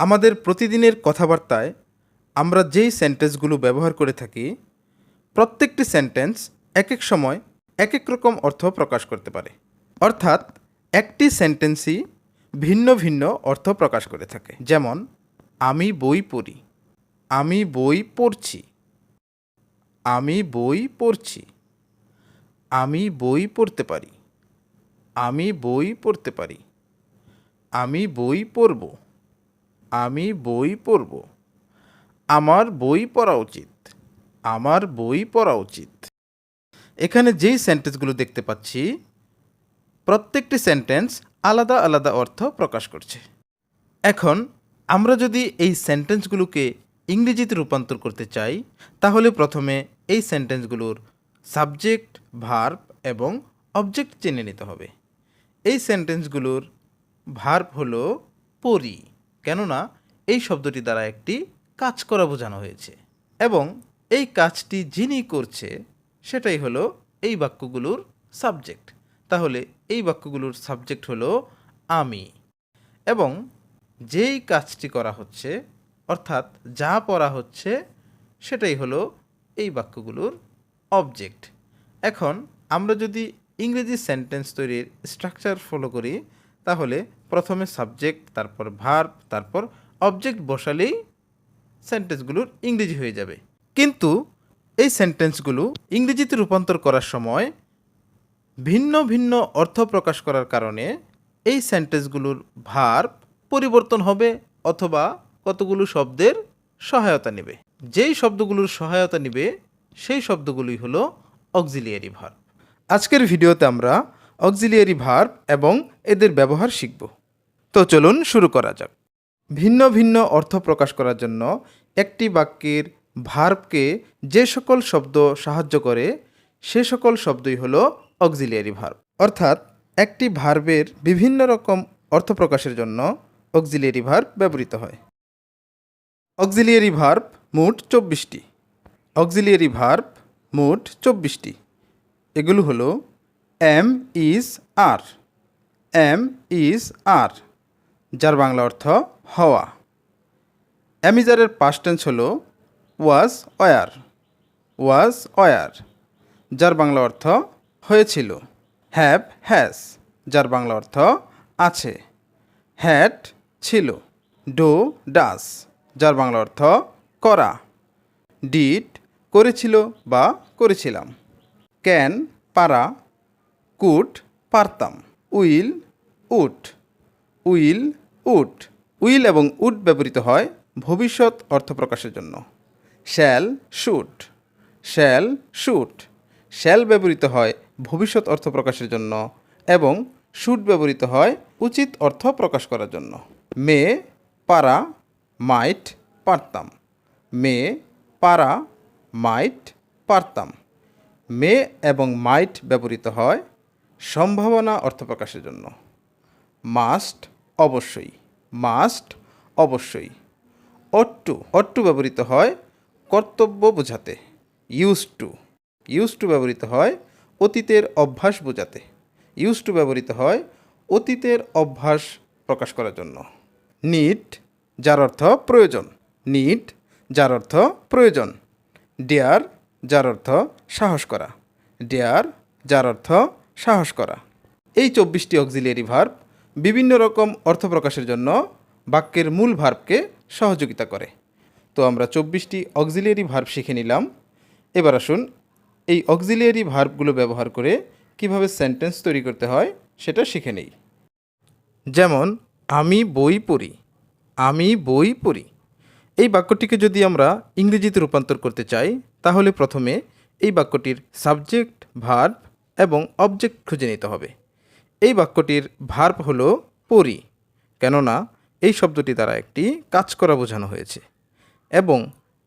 আমাদের প্রতিদিনের কথাবার্তায় আমরা যেই সেন্টেন্সগুলো ব্যবহার করে থাকি প্রত্যেকটি সেন্টেন্স এক এক সময় এক এক রকম অর্থ প্রকাশ করতে পারে। অর্থাৎ একটি সেন্টেন্সই ভিন্ন ভিন্ন অর্থ প্রকাশ করে থাকে। যেমন আমি বই পড়ি, আমি বই পড়ছি, আমি বই পড়ছি, আমি বই পড়তে পারি, আমি বই পড়তে পারি, আমি বই পড়ব, আমি বই পড়ব, আমার বই পড়া উচিত, আমার বই পড়া উচিত। এখানে যেই সেন্টেন্সগুলো দেখতে পাচ্ছি প্রত্যেকটি সেন্টেন্স আলাদা আলাদা অর্থ প্রকাশ করছে। এখন আমরা যদি এই সেন্টেন্সগুলোকে ইংরেজিতে রূপান্তর করতে চাই তাহলে প্রথমে এই সেন্টেন্সগুলোর সাবজেক্ট, ভার্ব এবং অবজেক্ট জেনে নিতে হবে। এই সেন্টেন্সগুলোর ভার্ব হলো পড়ি, কেননা এই শব্দটি দ্বারা একটি কাজ করা বোঝানো হয়েছে এবং এই কাজটি যিনি করছে সেটাই হলো এই বাক্যগুলোর সাবজেক্ট। তাহলে এই বাক্যগুলোর সাবজেক্ট হলো আমি, এবং যেই কাজটি করা হচ্ছে অর্থাৎ যা পড়া হচ্ছে সেটাই হলো এই বাক্যগুলোর অবজেক্ট। এখন আমরা যদি ইংরেজি সেন্টেন্স তৈরির স্ট্রাকচার ফলো করি তাহলে প্রথমে সাবজেক্ট, তারপর ভার্ব, তারপর অবজেক্ট বসালেই সেন্টেন্সগুলোর ইংরেজি হয়ে যাবে। কিন্তু এই সেন্টেন্সগুলো ইংরেজিতে রূপান্তর করার সময় ভিন্ন ভিন্ন অর্থ প্রকাশ করার কারণে এই সেন্টেন্সগুলোর ভার্ব পরিবর্তন হবে অথবা কতগুলো শব্দের সহায়তা নেবে। যেই শব্দগুলোর সহায়তা নেবে সেই শব্দগুলোই হলো অক্সিলিয়ারি ভার্ব। আজকের ভিডিওতে আমরা অক্সিলিয়ারি ভার্ব এবং এদের ব্যবহার শিখব। তো চলুন শুরু করা যাক। ভিন্ন ভিন্ন অর্থ প্রকাশ করার জন্য একটি বাক্যের ভার্বকে যে সকল শব্দ সাহায্য করে সে সকল শব্দই হলো অক্সিলিয়ারি ভার্ব। অর্থাৎ একটি ভার্বের বিভিন্ন রকম অর্থ প্রকাশের জন্য অক্সিলিয়ারি ভার্ব ব্যবহৃত হয়। অক্সিলিয়ারি ভার্ব মোট 24টি। অক্সিলিয়ারি ভার্ব মোট 24টি। এগুলো হলো M is R, M is R যার বাংলা অর্থ হওয়া। অ্যামিজারের পাস্ট টেন্স হলো ওয়াজ ওয়ার, ওয়াজ ওয়ার যার বাংলা অর্থ হয়েছিল। হ্যাভ হ্যাজ যার বাংলা অর্থ আছে। হ্যাড ছিল। ডো ডাস যার বাংলা অর্থ করা। ডিড করেছিল বা করেছিলাম। ক্যান পারা, কুড পারতাম। Will would, will would. Will এবং উড ব্যবহৃত হয় ভবিষ্যৎ অর্থ প্রকাশের জন্য। Shall should, shall should. Shall ব্যবহৃত হয় ভবিষ্যৎ অর্থ প্রকাশের জন্য এবং শুড ব্যবহৃত হয় উচিত অর্থ প্রকাশ করার জন্য। মে পারা, মাইট পারতাম। মে পারা, মাইট পারতাম। মে এবং মাইট ব্যবহৃত হয় সম্ভাবনা অর্থ প্রকাশের জন্য। মাস্ট অবশ্যই, মাস্ট অবশ্যই। অট টু, অট টু ব্যবহৃত হয় কর্তব্য বোঝাতে। ইউজ টু, ইউজ টু ব্যবহৃত হয় অতীতের অভ্যাস বোঝাতে। ইউজ টু ব্যবহৃত হয় অতীতের অভ্যাস প্রকাশ করার জন্য। নিড যার অর্থ প্রয়োজন, নিড যার অর্থ প্রয়োজন। ডেয়ার যার অর্থ সাহস করা, ডেয়ার যার অর্থ সাহস করা। এই 24টি অক্সিলিয়ারি ভার্ব বিভিন্ন রকম অর্থ প্রকাশের জন্য বাক্যের মূল ভার্বকে সহযোগিতা করে। তো আমরা 24টি অক্সিলিয়ারি ভার্ব শিখে নিলাম। এবার আসুন এই অক্সিলিয়ারি ভার্বগুলো ব্যবহার করে কিভাবে সেন্টেন্স তৈরি করতে হয় সেটা শিখে নেই। যেমন আমি বই পড়ি, আমি বই পড়ি। এই বাক্যটিকে যদি আমরা ইংরেজিতে রূপান্তর করতে চাই তাহলে প্রথমে এই বাক্যটির সাবজেক্ট, ভার্ব এবং অবজেক্ট খুঁজে নিতে হবে। এই বাক্যটির ভার্ব হলো পড়ি, কেননা এই শব্দটি দ্বারা একটি কাজ করা বোঝানো হয়েছে এবং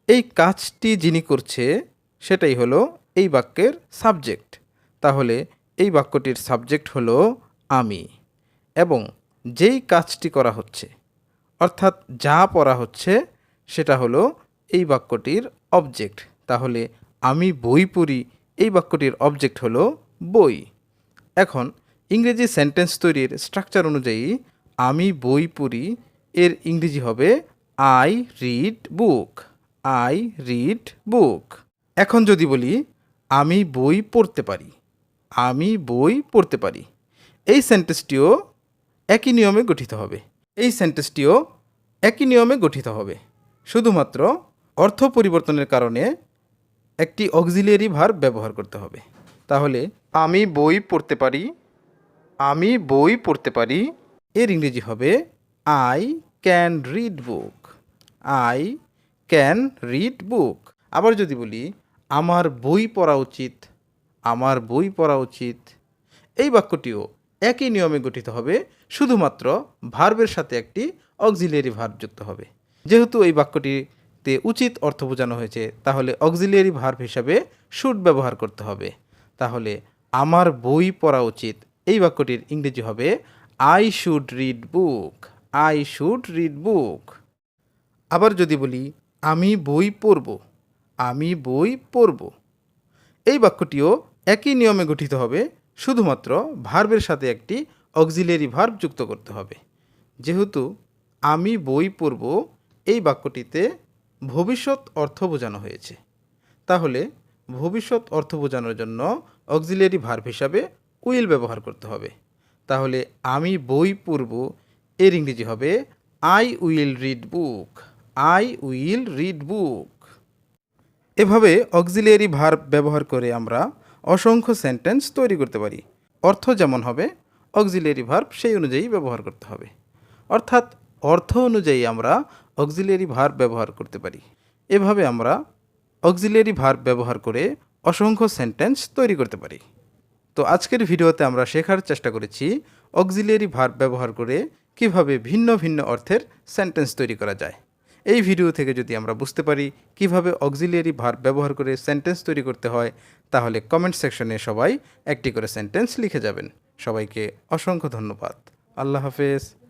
এই কাজটি যিনি করছে সেটাই হলো এই বাক্যের সাবজেক্ট। তাহলে এই বাক্যটির সাবজেক্ট হলো আমি, এবং যেই কাজটি করা হচ্ছে অর্থাৎ যা পড়া হচ্ছে সেটা হলো এই বাক্যটির অবজেক্ট। তাহলে আমি বই পড়ি এই বাক্যটির অবজেক্ট হলো বই। এখন ইংরেজি সেন্টেন্স তৈরির স্ট্রাকচার অনুযায়ী আমি বই পড়ি এর ইংরেজি হবে I read book. I read বুক। এখন যদি বলি আমি বই পড়তে পারি। আমি বই পড়তে পারি। এই সেন্টেন্সটিও একই নিয়মে গঠিত হবে। এই সেন্টেন্সটিও একই নিয়মে গঠিত হবে। শুধুমাত্র অর্থ পরিবর্তনের কারণে একটি অক্সিলিয়ারি ভার্ব ব্যবহার করতে হবে। তাহলে আমি বই পড়তে পারি। আমি বই পড়তে পারি এর ইংরেজি হবে I can read book. I can read বুক। আবার যদি বলি আমার বই পড়া উচিত। আমার বই পড়া উচিত। এই বাক্যটিও একই নিয়মে গঠিত হবে, শুধুমাত্র ভার্বের সাথে একটি অক্সিলিয়ারি ভার্ব যুক্ত হবে। যেহেতু এই বাক্যটিতে উচিত অর্থ বোঝানো হয়েছে, তাহলে অক্সিলিয়ারি ভার্ব হিসাবে শুড ব্যবহার করতে হবে। তাহলে আমার বই পড়া উচিত এই বাক্যটির ইংরেজি হবে I should read book. I should read বুক। আবার যদি বলি আমি বই পড়ব। আমি বই পড়ব। এই বাক্যটিও একই নিয়মে গঠিত হবে, শুধুমাত্র ভার্বের সাথে একটি অক্সিলিয়ারি ভার্ব যুক্ত করতে হবে। যেহেতু আমি বই পড়ব এই বাক্যটিতে ভবিষ্যৎ অর্থ বোঝানো হয়েছে, তাহলে ভবিষ্যৎ অর্থ বোঝানোর জন্য অক্সিলিয়ারি ভার্ব হিসাবে উইল ব্যবহার করতে হবে। তাহলে আমি বই পড়ব এর ইংরেজি হবে I will read book. I will read বুক। এভাবে অক্সিলিয়ারি ভার্ব ব্যবহার করে আমরা অসংখ্য সেন্টেন্স তৈরি করতে পারি। অর্থ যেমন হবে অক্সিলিয়ারি ভার্ব সেই অনুযায়ী ব্যবহার করতে হবে। অর্থাৎ অর্থ অনুযায়ী আমরা অক্সিলিয়ারি ভার্ব ব্যবহার করতে পারি। এভাবে আমরা অক্সিলিয়ারি ভার্ব ব্যবহার করে অসংখ্য সেন্টেন্স তৈরি করতে পারি। তো আজকের ভিডিওতে আমরা শেখার চেষ্টা করেছি অক্সিলিয়ারি ভার্ব ব্যবহার করে কিভাবে ভিন্ন ভিন্ন অর্থের সেন্টেন্স তৈরি করা যায়। এই ভিডিও থেকে যদি আমরা বুঝতে পারি কিভাবে অক্সিলিয়ারি ভার্ব ব্যবহার করে সেন্টেন্স তৈরি করতে হয়, তাহলে কমেন্ট সেকশনে সবাই একটি করে সেন্টেন্স লিখে যাবেন। সবাইকে অসংখ্য ধন্যবাদ। আল্লাহ হাফেজ।